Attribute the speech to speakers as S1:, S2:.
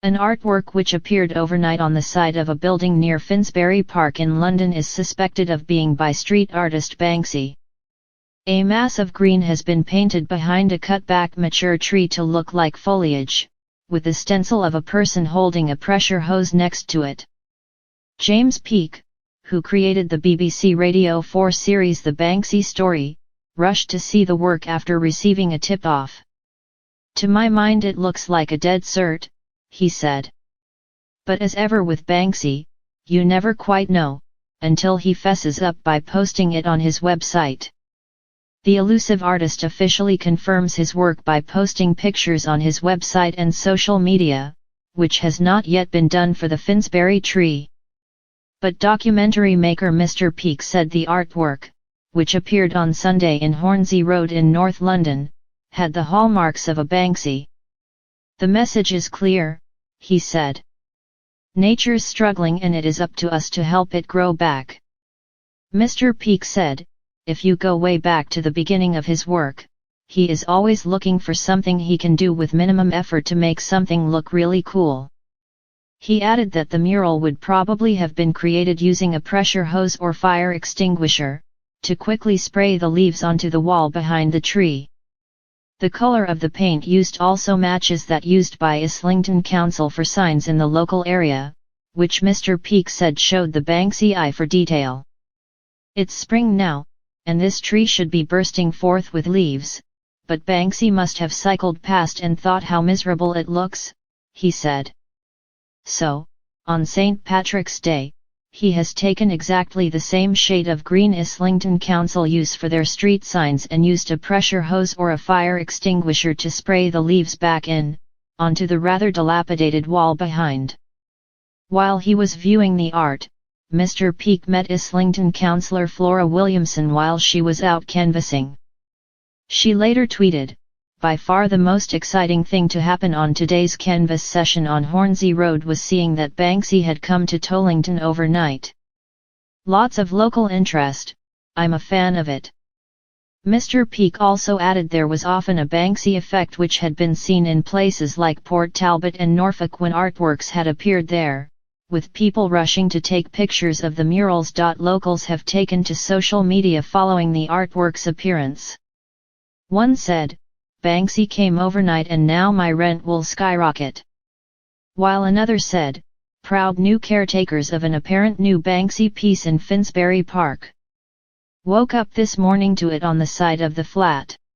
S1: An artwork which appeared overnight on the side of a building near Finsbury Park in London is suspected of being by street artist Banksy. A mass of green has been painted behind a cut-back mature tree to look like foliage, with the stencil of a person holding a pressure hose next to it. James Peake, who created the BBC Radio 4 series The Banksy Story, rushed to see the work after receiving a tip-off. "To my mind it looks like a dead cert," he said. But as ever with Banksy, you never quite know, until he fesses up by posting it on his website. The elusive artist officially confirms his work by posting pictures on his website and social media, which has not yet been done for the Finsbury tree. But documentary maker Mr. Peake said the artwork, which appeared on Sunday in Hornsey Road in North London, had the hallmarks of a Banksy. "The message is clear," he said. "Nature's struggling and it is up to us to help it grow back." Mr. Peake said, if you go way back to the beginning of his work, he is always looking for something he can do with minimum effort to make something look really cool. He added that the mural would probably have been created using a pressure hose or fire extinguisher, to quickly spray the leaves onto the wall behind the tree. The color of the paint used also matches that used by Islington Council for signs in the local area, which Mr. Peake said showed the Banksy eye for detail. "It's spring now, and this tree should be bursting forth with leaves, but Banksy must have cycled past and thought how miserable it looks," he said. So, on St. Patrick's Day, he has taken exactly the same shade of green Islington Council use for their street signs and used a pressure hose or a fire extinguisher to spray the leaves back in, onto the rather dilapidated wall behind. While he was viewing the art, Mr. Peake met Islington councillor Flora Williamson while she was out canvassing. She later tweeted, "By far the most exciting thing to happen on today's canvass session on Hornsey Road was seeing that Banksy had come to Tollington overnight. Lots of local interest, I'm a fan of it." Mr. Peake also added there was often a Banksy effect which had been seen in places like Port Talbot and Norfolk when artworks had appeared there, with people rushing to take pictures of the murals. Locals have taken to social media following the artwork's appearance. One said, "Banksy came overnight and now my rent will skyrocket." While another said, "Proud new caretakers of an apparent new Banksy piece in Finsbury Park. Woke up this morning to it on the side of the flat."